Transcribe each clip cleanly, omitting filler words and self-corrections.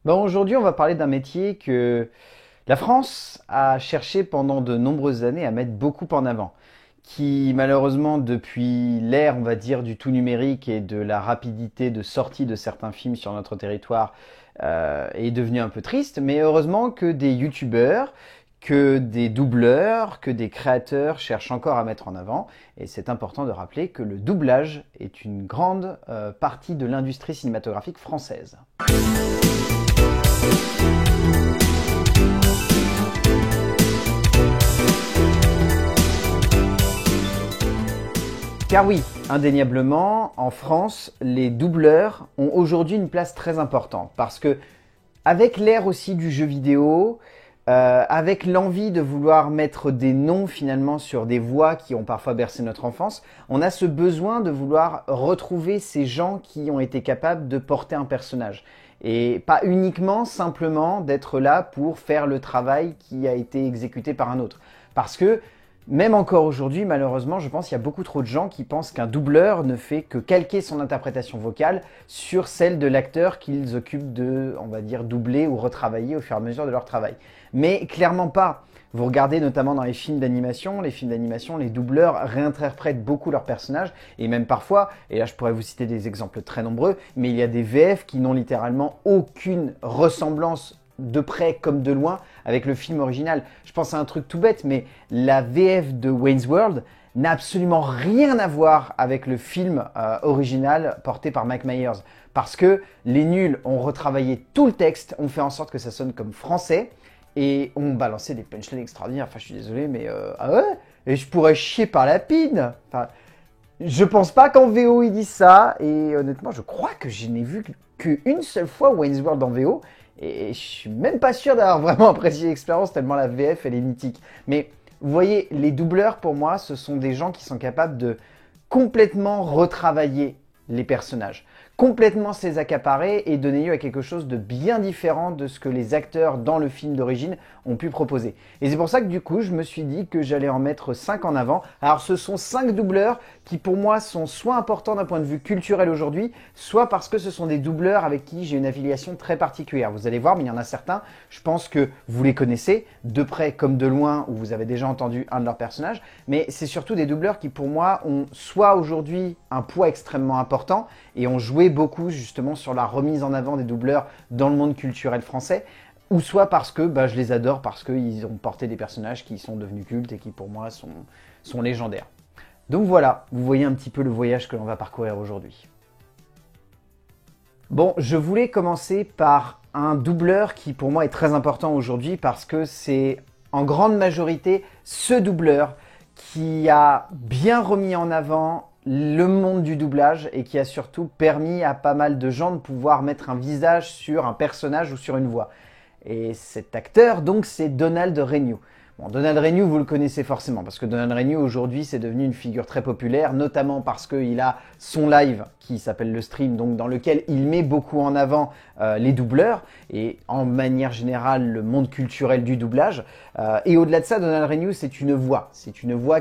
Bon, aujourd'hui, on va parler d'un métier que la France a cherché pendant de nombreuses années à mettre beaucoup en avant, qui malheureusement, depuis l'ère, on va dire, du tout numérique et de la rapidité de sortie de certains films sur notre territoire, est devenu un peu triste. Mais heureusement que des youtubeurs, que des doubleurs, que des créateurs cherchent encore à mettre en avant. Et c'est important de rappeler que le doublage est une grande partie de l'industrie cinématographique française. Car oui, indéniablement, en France, les doubleurs ont aujourd'hui une place très importante parce que, avec l'ère aussi du jeu vidéo, avec l'envie de vouloir mettre des noms finalement sur des voix qui ont parfois bercé notre enfance, on a ce besoin de vouloir retrouver ces gens qui ont été capables de porter un personnage. Et pas uniquement simplement d'être là pour faire le travail qui a été exécuté par un autre. Parce que même encore aujourd'hui, malheureusement, je pense qu'il y a beaucoup trop de gens qui pensent qu'un doubleur ne fait que calquer son interprétation vocale sur celle de l'acteur qu'ils occupent de, on va dire, doubler ou retravailler au fur et à mesure de leur travail. Mais clairement pas. Vous regardez notamment dans les films d'animation, les doubleurs réinterprètent beaucoup leurs personnages, et même parfois, et là je pourrais vous citer des exemples très nombreux, mais il y a des VF qui n'ont littéralement aucune ressemblance de près comme de loin avec le film original. Je pense à un truc tout bête, mais la VF de Wayne's World n'a absolument rien à voir avec le film original porté par Mike Myers. Parce que les nuls ont retravaillé tout le texte, ont fait en sorte que ça sonne comme français, et ont balancé des punchlines extraordinaires. Enfin, je suis désolé, mais ah ouais. Et je pourrais chier par la pine. Enfin, je pense pas qu'en VO ils disent ça, et honnêtement, je crois que je n'ai vu qu'une seule fois Wayne's World en VO, et je suis même pas sûr d'avoir vraiment apprécié l'expérience tellement la VF elle est mythique. Mais vous voyez, les doubleurs pour moi, ce sont des gens qui sont capables de complètement retravailler les personnages, complètement se les accaparer et donner lieu à quelque chose de bien différent de ce que les acteurs dans le film d'origine ont pu proposer. Et c'est pour ça que du coup, je me suis dit que j'allais en mettre 5 en avant. Alors ce sont 5 doubleurs qui pour moi sont soit importants d'un point de vue culturel aujourd'hui, soit parce que ce sont des doubleurs avec qui j'ai une affiliation très particulière. Vous allez voir, mais il y en a certains, je pense que vous les connaissez, de près comme de loin, ou vous avez déjà entendu un de leurs personnages, mais c'est surtout des doubleurs qui pour moi ont soit aujourd'hui un poids extrêmement important et ont joué beaucoup justement sur la remise en avant des doubleurs dans le monde culturel français, ou soit parce que je les adore, parce qu'ils ont porté des personnages qui sont devenus cultes et qui pour moi sont légendaires. Donc voilà, vous voyez un petit peu le voyage que l'on va parcourir aujourd'hui. Bon, je voulais commencer par un doubleur qui pour moi est très important aujourd'hui parce que c'est en grande majorité ce doubleur qui a bien remis en avant le monde du doublage et qui a surtout permis à pas mal de gens de pouvoir mettre un visage sur un personnage ou sur une voix. Et cet acteur, donc, c'est Donald Renew. Bon, Donald Renew, vous le connaissez forcément, parce que Donald Renew, aujourd'hui, c'est devenu une figure très populaire, notamment parce qu'il a son live, qui s'appelle le stream, donc dans lequel il met beaucoup en avant les doubleurs, et en manière générale, le monde culturel du doublage. Et au-delà de ça, Donald Renew, c'est une voix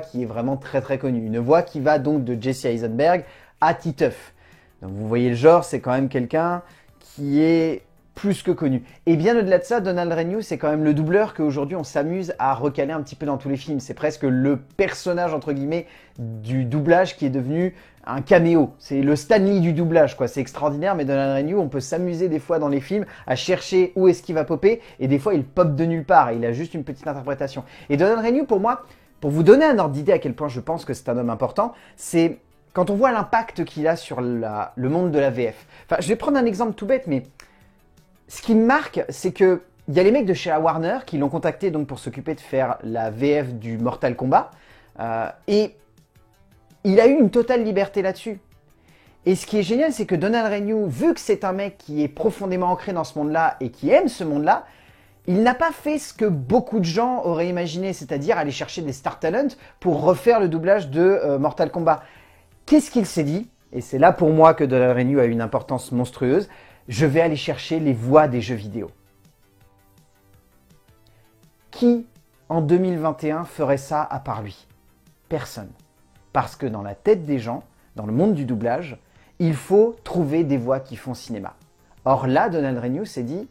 qui est vraiment très très connue, une voix qui va donc de Jesse Eisenberg à Titeuf. Donc vous voyez le genre, c'est quand même quelqu'un qui est plus que connu. Et bien au-delà de ça, Donald Renew, c'est quand même le doubleur qu'aujourd'hui on s'amuse à recaler un petit peu dans tous les films. C'est presque le personnage, entre guillemets, du doublage qui est devenu un caméo. C'est le Stan Lee du doublage, quoi. C'est extraordinaire, mais Donald Renew, on peut s'amuser des fois dans les films à chercher où est-ce qu'il va popper, et des fois il pop de nulle part, et il a juste une petite interprétation. Et Donald Renew, pour moi, pour vous donner un ordre d'idée à quel point je pense que c'est un homme important, c'est quand on voit l'impact qu'il a sur le monde de la VF. Enfin, je vais prendre un exemple tout bête, mais ce qui me marque, c'est que il y a les mecs de chez Warner qui l'ont contacté donc pour s'occuper de faire la VF du Mortal Kombat, et il a eu une totale liberté là-dessus. Et ce qui est génial, c'est que Donald Renew, vu que c'est un mec qui est profondément ancré dans ce monde-là et qui aime ce monde-là, il n'a pas fait ce que beaucoup de gens auraient imaginé, c'est-à-dire aller chercher des star talents pour refaire le doublage de Mortal Kombat. Qu'est-ce qu'il s'est dit? Et c'est là pour moi que Donald Renew a une importance monstrueuse. Je vais aller chercher les voix des jeux vidéo. Qui, en 2021, ferait ça à part lui? Personne. Parce que dans la tête des gens, dans le monde du doublage, il faut trouver des voix qui font cinéma. Or là, Donald Renew s'est dit,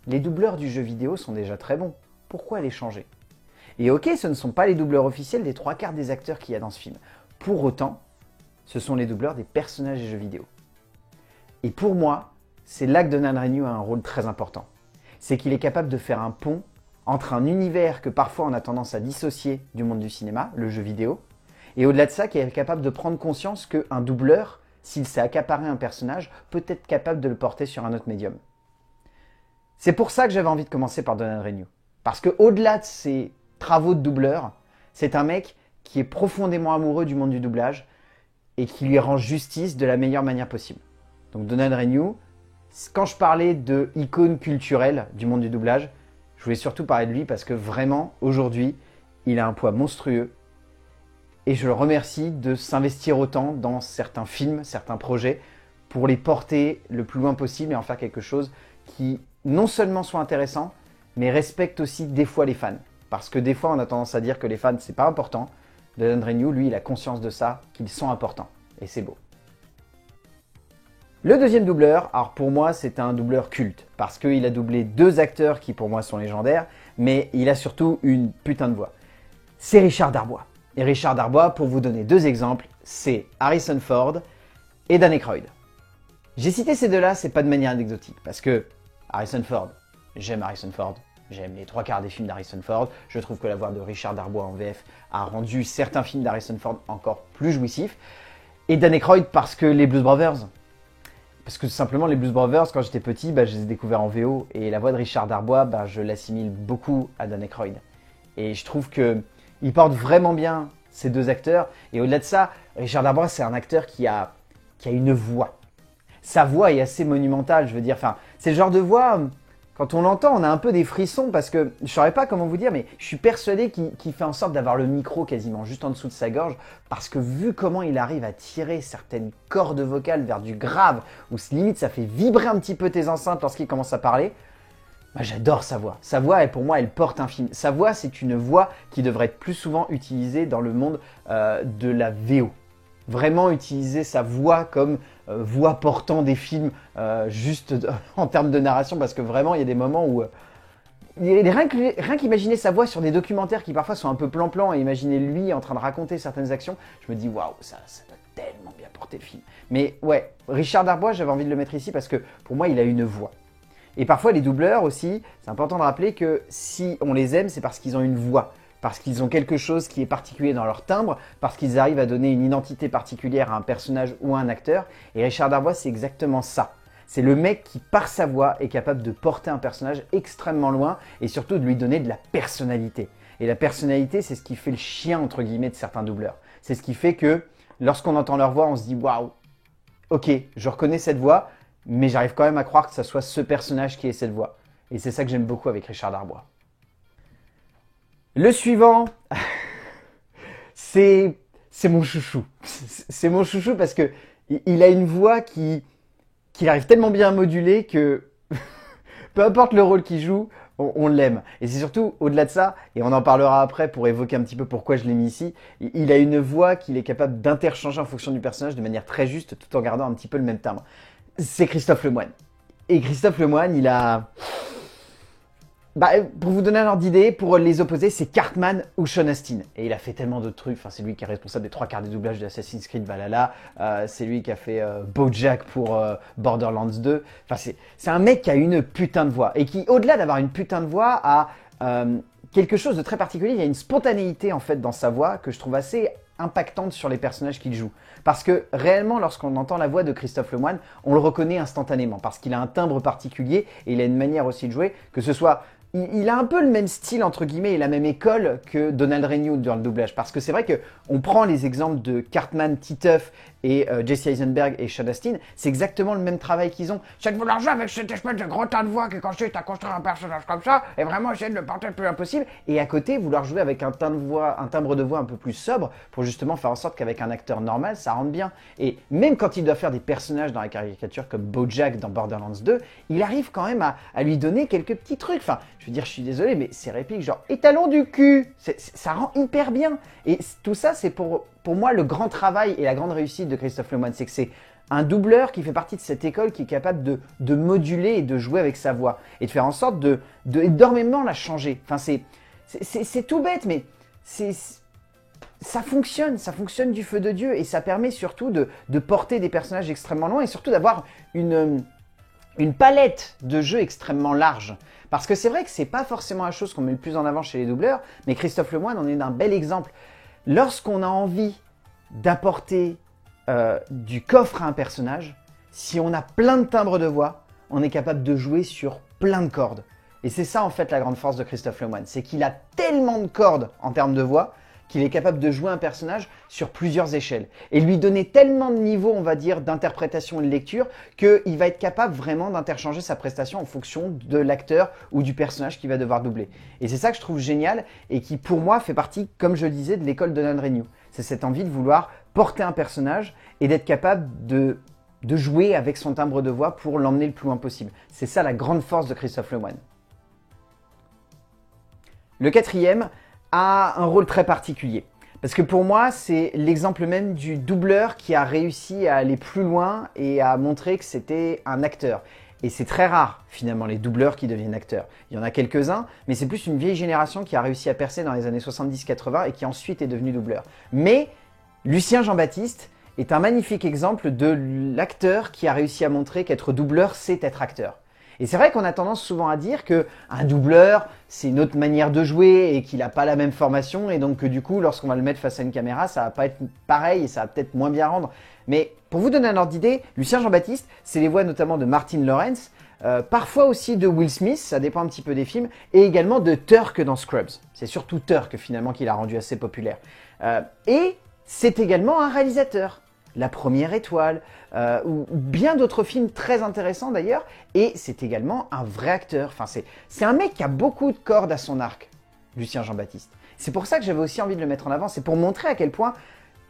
Les doubleurs du jeu vidéo sont déjà très bons. Pourquoi les changer? Et ok, ce ne sont pas les doubleurs officiels des 3/4 des acteurs qu'il y a dans ce film. Pour autant, ce sont les doubleurs des personnages des jeux vidéo. Et pour moi, c'est là que Donald Renew a un rôle très important. C'est qu'il est capable de faire un pont entre un univers que parfois on a tendance à dissocier du monde du cinéma, le jeu vidéo, et au-delà de ça, qu'il est capable de prendre conscience qu'un doubleur, s'il s'est accaparé un personnage, peut être capable de le porter sur un autre médium. C'est pour ça que j'avais envie de commencer par Donald Renew. Parce qu'au-delà de ses travaux de doubleur, c'est un mec qui est profondément amoureux du monde du doublage et qui lui rend justice de la meilleure manière possible. Donc Donald Renew, quand je parlais de icône culturelle du monde du doublage, je voulais surtout parler de lui parce que vraiment, aujourd'hui, il a un poids monstrueux. Et je le remercie de s'investir autant dans certains films, certains projets, pour les porter le plus loin possible et en faire quelque chose qui non seulement soit intéressant, mais respecte aussi des fois les fans. Parce que des fois, on a tendance à dire que les fans, c'est pas important. Donald Renew, lui, il a conscience de ça, qu'ils sont importants. Et c'est beau. Le deuxième doubleur, alors pour moi, c'est un doubleur culte. Parce qu'il a doublé 2 acteurs qui, pour moi, sont légendaires. Mais il a surtout une putain de voix. C'est Richard Darbois. Et Richard Darbois, pour vous donner 2 exemples, c'est Harrison Ford et Dan Aykroyd. J'ai cité ces 2-là, c'est pas de manière anecdotique. Parce que Harrison Ford, j'aime Harrison Ford. J'aime les 3/4 des films d'Harrison Ford. Je trouve que la voix de Richard Darbois en VF a rendu certains films d'Harrison Ford encore plus jouissifs. Et Dan Aykroyd parce que les Blues Brothers. Parce que tout simplement, les Blues Brothers, quand j'étais petit, je les ai découverts en VO. Et la voix de Richard Darbois, je l'assimile beaucoup à Dan Aykroyd. Et je trouve qu'il porte vraiment bien ces 2 acteurs. Et au-delà de ça, Richard Darbois, c'est un acteur qui a une voix. Sa voix est assez monumentale, je veux dire. Enfin, c'est le genre de voix... Quand on l'entend, on a un peu des frissons parce que, je ne saurais pas comment vous dire, mais je suis persuadé qu'il fait en sorte d'avoir le micro quasiment juste en dessous de sa gorge parce que vu comment il arrive à tirer certaines cordes vocales vers du grave, où limite ça fait vibrer un petit peu tes enceintes lorsqu'il commence à parler, j'adore sa voix. Sa voix, pour moi, elle porte un film. Sa voix, c'est une voix qui devrait être plus souvent utilisée dans le monde de la VO. Vraiment utiliser sa voix comme voix portant des films juste en termes de narration parce que vraiment il y a des moments où rien qu'imaginer sa voix sur des documentaires qui parfois sont un peu plan-plan et imaginer lui en train de raconter certaines actions, je me dis waouh, ça doit tellement bien porter le film. Mais ouais, Richard Darbois, j'avais envie de le mettre ici parce que pour moi il a une voix. Et parfois les doubleurs aussi, c'est important de rappeler que si on les aime, c'est parce qu'ils ont une voix. Parce qu'ils ont quelque chose qui est particulier dans leur timbre, parce qu'ils arrivent à donner une identité particulière à un personnage ou à un acteur. Et Richard Darbois, c'est exactement ça. C'est le mec qui, par sa voix, est capable de porter un personnage extrêmement loin et surtout de lui donner de la personnalité. Et la personnalité, c'est ce qui fait le chien, entre guillemets, de certains doubleurs. C'est ce qui fait que, lorsqu'on entend leur voix, on se dit « Waouh, ok, je reconnais cette voix, mais j'arrive quand même à croire que ça soit ce personnage qui ait cette voix. » Et c'est ça que j'aime beaucoup avec Richard Darbois. Le suivant, c'est mon chouchou. C'est mon chouchou parce que il a une voix qu'il arrive tellement bien à moduler que peu importe le rôle qu'il joue, on l'aime. Et c'est surtout, au-delà de ça, et on en parlera après pour évoquer un petit peu pourquoi je l'ai mis ici, il a une voix qu'il est capable d'interchanger en fonction du personnage de manière très juste tout en gardant un petit peu le même timbre. C'est Christophe Lemoine. Et Christophe Lemoine, il a... pour vous donner un ordre d'idée, pour les opposer, c'est Cartman ou Sean Astin. Et il a fait tellement d'autres trucs. Enfin, c'est lui qui est responsable des 3/4 des doublages de Assassin's Creed Valhalla. C'est lui qui a fait BoJack pour Borderlands 2. Enfin, c'est un mec qui a une putain de voix. Et qui, au-delà d'avoir une putain de voix, a quelque chose de très particulier. Il y a une spontanéité, en fait, dans sa voix que je trouve assez impactante sur les personnages qu'il joue. Parce que réellement, lorsqu'on entend la voix de Christophe Lemoine, on le reconnaît instantanément. Parce qu'il a un timbre particulier et il a une manière aussi de jouer, que ce soit... Il a un peu le même style, entre guillemets, et la même école que Donald Renew dans le doublage. Parce que c'est vrai qu'on prend les exemples de Cartman, Titeuf et Jesse Eisenberg et Sean Astin, c'est exactement le même travail qu'ils ont. C'est de vouloir jouer avec cette espèce de gros tas de voix qui consiste à construire un personnage comme ça et vraiment essayer de le porter le plus impossible. Et à côté, vouloir jouer avec un timbre de voix un peu plus sobre pour justement faire en sorte qu'avec un acteur normal, ça rentre bien. Et même quand il doit faire des personnages dans la caricature comme BoJack dans Borderlands 2, il arrive quand même à lui donner quelques petits trucs. Enfin, je veux dire, je suis désolé, mais ces répliques genre étalon du cul, ça rend hyper bien. Et tout ça, c'est pour moi le grand travail et la grande réussite de Christophe Lemoine, c'est que c'est un doubleur qui fait partie de cette école qui est capable de moduler et de jouer avec sa voix et de faire en sorte d'énormément la changer. Enfin, c'est tout bête, mais ça fonctionne du feu de Dieu et ça permet surtout de porter des personnages extrêmement loin et surtout d'avoir une palette de jeux extrêmement large. Parce que c'est vrai que c'est pas forcément la chose qu'on met le plus en avant chez les doubleurs, mais Christophe Lemoine en est un bel exemple. Lorsqu'on a envie d'apporter du coffre à un personnage, si on a plein de timbres de voix, on est capable de jouer sur plein de cordes. Et c'est ça en fait la grande force de Christophe Lemoine, c'est qu'il a tellement de cordes en termes de voix qu'il est capable de jouer un personnage sur plusieurs échelles et lui donner tellement de niveaux, on va dire, d'interprétation et de lecture qu'il va être capable vraiment d'interchanger sa prestation en fonction de l'acteur ou du personnage qu'il va devoir doubler. Et c'est ça que je trouve génial et qui, pour moi, fait partie, comme je le disais, de l'école de Don Renew. C'est cette envie de vouloir porter un personnage et d'être capable de jouer avec son timbre de voix pour l'emmener le plus loin possible. C'est ça la grande force de Christophe Lemoine. Le quatrième a un rôle très particulier. Parce que pour moi, c'est l'exemple même du doubleur qui a réussi à aller plus loin et à montrer que c'était un acteur. Et c'est très rare, finalement, les doubleurs qui deviennent acteurs. Il y en a quelques-uns, mais c'est plus une vieille génération qui a réussi à percer dans les années 70-80 et qui ensuite est devenu doubleur. Mais Lucien Jean-Baptiste est un magnifique exemple de l'acteur qui a réussi à montrer qu'être doubleur, c'est être acteur. Et c'est vrai qu'on a tendance souvent à dire qu'un doubleur, c'est une autre manière de jouer et qu'il n'a pas la même formation et donc que du coup, lorsqu'on va le mettre face à une caméra, ça va pas être pareil et ça va peut-être moins bien rendre. Mais pour vous donner un ordre d'idée, Lucien Jean-Baptiste, c'est les voix notamment de Martin Lawrence, parfois aussi de Will Smith, ça dépend un petit peu des films, et également de Turk dans Scrubs. C'est surtout Turk finalement qui l'a rendu assez populaire. Et c'est également un réalisateur. La Première Étoile, ou bien d'autres films très intéressants d'ailleurs, et c'est également un vrai acteur. Enfin, c'est un mec qui a beaucoup de cordes à son arc, Lucien Jean-Baptiste. C'est pour ça que j'avais aussi envie de le mettre en avant, c'est pour montrer à quel point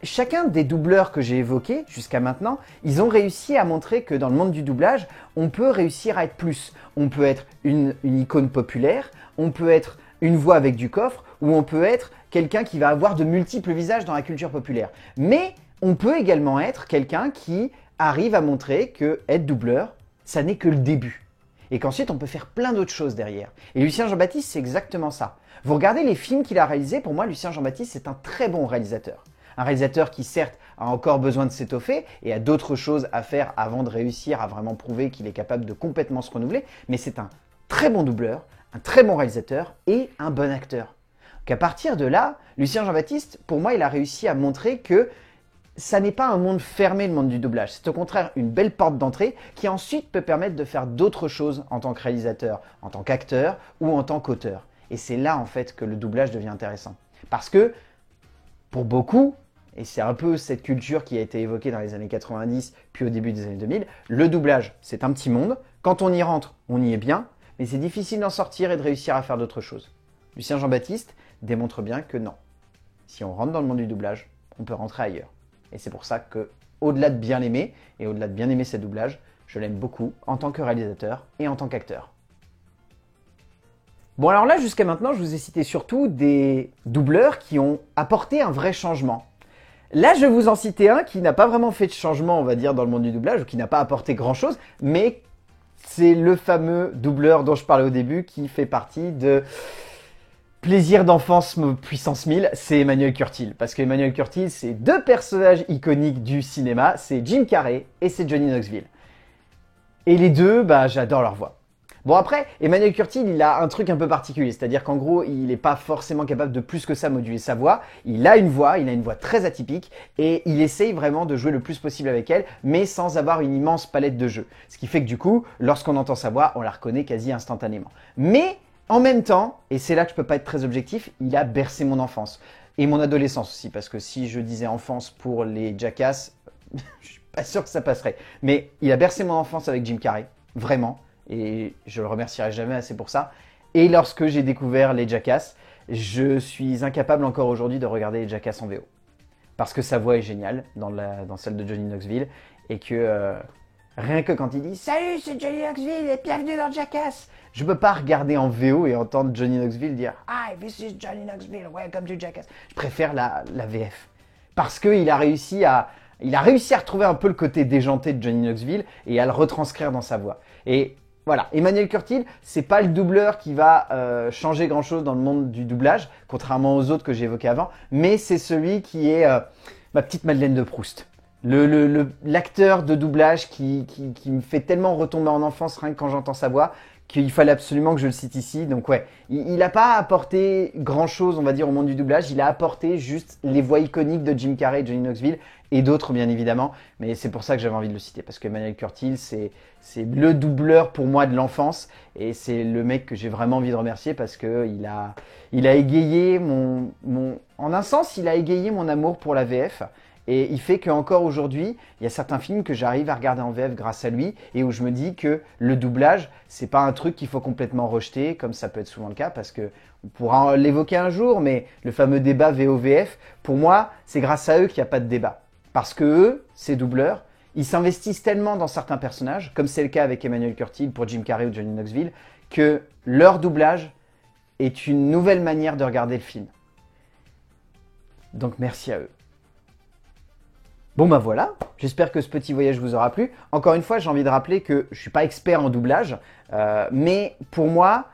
chacun des doubleurs que j'ai évoqués jusqu'à maintenant, ils ont réussi à montrer que dans le monde du doublage, on peut réussir à être plus. On peut être une icône populaire, on peut être une voix avec du coffre, ou on peut être quelqu'un qui va avoir de multiples visages dans la culture populaire. Mais on peut également être quelqu'un qui arrive à montrer que être doubleur, ça n'est que le début. Et qu'ensuite, on peut faire plein d'autres choses derrière. Et Lucien Jean-Baptiste, c'est exactement ça. Vous regardez les films qu'il a réalisés, pour moi, Lucien Jean-Baptiste, c'est un très bon réalisateur. Un réalisateur qui, certes, a encore besoin de s'étoffer et a d'autres choses à faire avant de réussir à vraiment prouver qu'il est capable de complètement se renouveler, mais c'est un très bon doubleur, un très bon réalisateur et un bon acteur. Qu'à partir de là, Lucien Jean-Baptiste, pour moi, il a réussi à montrer que ça n'est pas un monde fermé, le monde du doublage. C'est au contraire une belle porte d'entrée qui ensuite peut permettre de faire d'autres choses en tant que réalisateur, en tant qu'acteur ou en tant qu'auteur. Et c'est là en fait que le doublage devient intéressant. Parce que pour beaucoup, et c'est un peu cette culture qui a été évoquée dans les années 90 puis au début des années 2000, le doublage c'est un petit monde. Quand on y rentre, on y est bien, mais c'est difficile d'en sortir et de réussir à faire d'autres choses. Lucien Jean-Baptiste démontre bien que non. Si on rentre dans le monde du doublage, on peut rentrer ailleurs. Et c'est pour ça que, au-delà de bien l'aimer, et au-delà de bien aimer ses doublages, je l'aime beaucoup en tant que réalisateur et en tant qu'acteur. Bon alors là, jusqu'à maintenant, je vous ai cité surtout des doubleurs qui ont apporté un vrai changement. Là, je vais vous en citer un qui n'a pas vraiment fait de changement, on va dire, dans le monde du doublage, ou qui n'a pas apporté grand-chose, mais c'est le fameux doubleur dont je parlais au début, qui fait partie de Plaisir d'enfance puissance 1000, c'est Emmanuel Curtil. Parce qu'Emmanuel Curtil, c'est deux personnages iconiques du cinéma, c'est Jim Carrey et c'est Johnny Knoxville. Et les deux, j'adore leur voix. Bon après, Emmanuel Curtil, il a un truc un peu particulier, c'est-à-dire qu'en gros, il n'est pas forcément capable de plus que ça moduler sa voix. Il a une voix très atypique et il essaye vraiment de jouer le plus possible avec elle, mais sans avoir une immense palette de jeux. Ce qui fait que du coup, lorsqu'on entend sa voix, on la reconnaît quasi instantanément. Mais en même temps, et c'est là que je peux pas être très objectif, il a bercé mon enfance. Et mon adolescence aussi, parce que si je disais enfance pour les Jackass, je suis pas sûr que ça passerait. Mais il a bercé mon enfance avec Jim Carrey, vraiment. Et je le remercierai jamais assez pour ça. Et lorsque j'ai découvert les Jackass, je suis incapable encore aujourd'hui de regarder les Jackass en VO. Parce que sa voix est géniale dans celle de Johnny Knoxville. Et que Rien que quand il dit « Salut, c'est Johnny Knoxville et bienvenue dans Jackass !» Je peux pas regarder en VO et entendre Johnny Knoxville dire « Hi, this is Johnny Knoxville, welcome to Jackass !» Je préfère la VF. Parce qu'il a réussi à retrouver un peu le côté déjanté de Johnny Knoxville et à le retranscrire dans sa voix. Et voilà, Emmanuel Curtil, c'est pas le doubleur qui va changer grand-chose dans le monde du doublage, contrairement aux autres que j'ai évoqués avant, mais c'est celui qui est ma petite Madeleine de Proust. L'acteur de doublage qui me fait tellement retomber en enfance rien que quand j'entends sa voix qu'il fallait absolument que je le cite ici. Donc ouais, il n'a pas apporté grand-chose, on va dire, au monde du doublage. Il a apporté juste les voix iconiques de Jim Carrey et Johnny Knoxville et d'autres bien évidemment. Mais c'est pour ça que j'avais envie de le citer parce que Emmanuel Curtil, c'est le doubleur pour moi de l'enfance et c'est le mec que j'ai vraiment envie de remercier parce que il a égayé en un sens, il a égayé mon amour pour la VF. Et il fait qu'encore aujourd'hui, il y a certains films que j'arrive à regarder en VF grâce à lui et où je me dis que le doublage, c'est pas un truc qu'il faut complètement rejeter, comme ça peut être souvent le cas, parce que on pourra l'évoquer un jour, mais le fameux débat VO-VF, pour moi, c'est grâce à eux qu'il n'y a pas de débat. Parce que eux, ces doubleurs, ils s'investissent tellement dans certains personnages, comme c'est le cas avec Emmanuel Curtil pour Jim Carrey ou Johnny Knoxville, que leur doublage est une nouvelle manière de regarder le film. Donc merci à eux. Bon bah voilà, j'espère que ce petit voyage vous aura plu. Encore une fois, j'ai envie de rappeler que je ne suis pas expert en doublage, mais pour moi,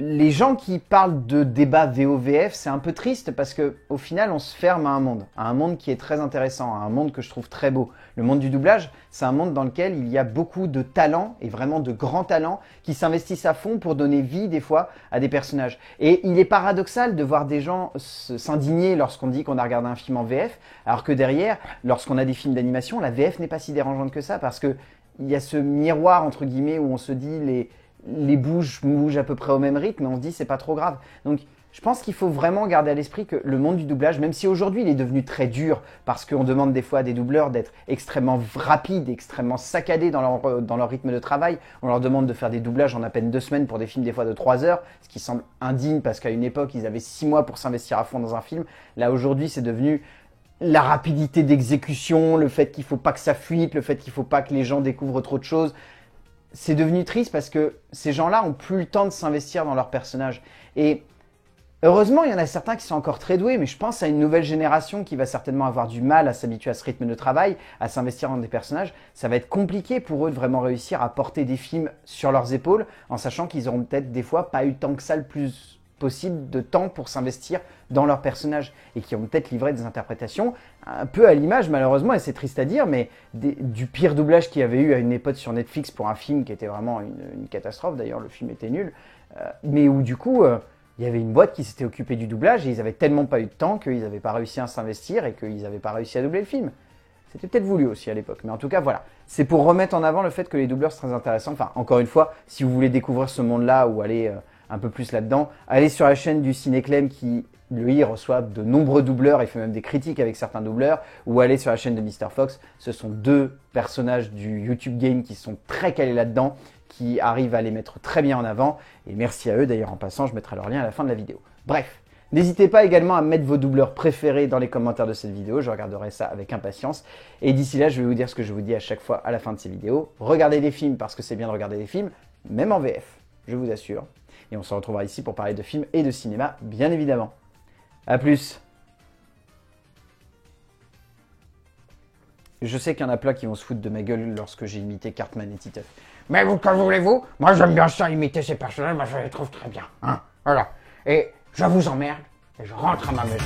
les gens qui parlent de débat VO-VF, c'est un peu triste parce qu'au final, on se ferme à un monde qui est très intéressant, à un monde que je trouve très beau. Le monde du doublage, c'est un monde dans lequel il y a beaucoup de talents, et vraiment de grands talents, qui s'investissent à fond pour donner vie, des fois, à des personnages. Et il est paradoxal de voir des gens s'indigner lorsqu'on dit qu'on a regardé un film en VF, alors que derrière, lorsqu'on a des films d'animation, la VF n'est pas si dérangeante que ça, parce qu'il y a ce miroir, entre guillemets, où on se dit les bouches bougent à peu près au même rythme, mais on se dit c'est pas trop grave. Donc je pense qu'il faut vraiment garder à l'esprit que le monde du doublage, même si aujourd'hui il est devenu très dur, parce qu'on demande des fois à des doubleurs d'être extrêmement rapides, extrêmement saccadés dans leur rythme de travail, on leur demande de faire des doublages en à peine 2 semaines pour des films des fois de 3 heures, ce qui semble indigne parce qu'à une époque ils avaient 6 mois pour s'investir à fond dans un film. Là aujourd'hui c'est devenu la rapidité d'exécution, le fait qu'il ne faut pas que ça fuite, le fait qu'il ne faut pas que les gens découvrent trop de choses. C'est devenu triste parce que ces gens-là n'ont plus le temps de s'investir dans leurs personnages. Et heureusement, il y en a certains qui sont encore très doués, mais je pense à une nouvelle génération qui va certainement avoir du mal à s'habituer à ce rythme de travail, à s'investir dans des personnages. Ça va être compliqué pour eux de vraiment réussir à porter des films sur leurs épaules, en sachant qu'ils auront peut-être des fois pas eu tant que ça le plus possible de temps pour s'investir dans leurs personnages et qui ont peut-être livré des interprétations un peu à l'image malheureusement, et c'est triste à dire, mais du pire doublage qu'il y avait eu à une époque sur Netflix pour un film qui était vraiment une catastrophe. D'ailleurs le film était nul, mais où du coup il y avait une boîte qui s'était occupée du doublage et ils avaient tellement pas eu de temps qu'ils n'avaient pas réussi à s'investir et qu'ils n'avaient pas réussi à doubler le film. C'était peut-être voulu aussi à l'époque, mais en tout cas voilà, c'est pour remettre en avant le fait que les doubleurs c'est très intéressant. Enfin encore une fois, si vous voulez découvrir ce monde-là ou aller un peu plus là-dedans, allez sur la chaîne du Cinéclem qui, lui, reçoit de nombreux doubleurs, il fait même des critiques avec certains doubleurs, ou allez sur la chaîne de Mr. Fox, ce sont 2 personnages du YouTube Game qui sont très calés là-dedans, qui arrivent à les mettre très bien en avant, et merci à eux, d'ailleurs en passant, je mettrai leur lien à la fin de la vidéo. Bref, n'hésitez pas également à mettre vos doubleurs préférés dans les commentaires de cette vidéo, je regarderai ça avec impatience, et d'ici là, je vais vous dire ce que je vous dis à chaque fois à la fin de ces vidéos, regardez des films parce que c'est bien de regarder des films, même en VF, je vous assure. Et on se retrouvera ici pour parler de films et de cinéma, bien évidemment. A plus. Je sais qu'il y en a plein qui vont se foutre de ma gueule lorsque j'ai imité Cartman et Titeuf. Mais vous, que voulez-vous? Moi j'aime bien ça, imiter ces personnages, moi je les trouve très bien. Hein, voilà. Et je vous emmerde, et je rentre à ma maison.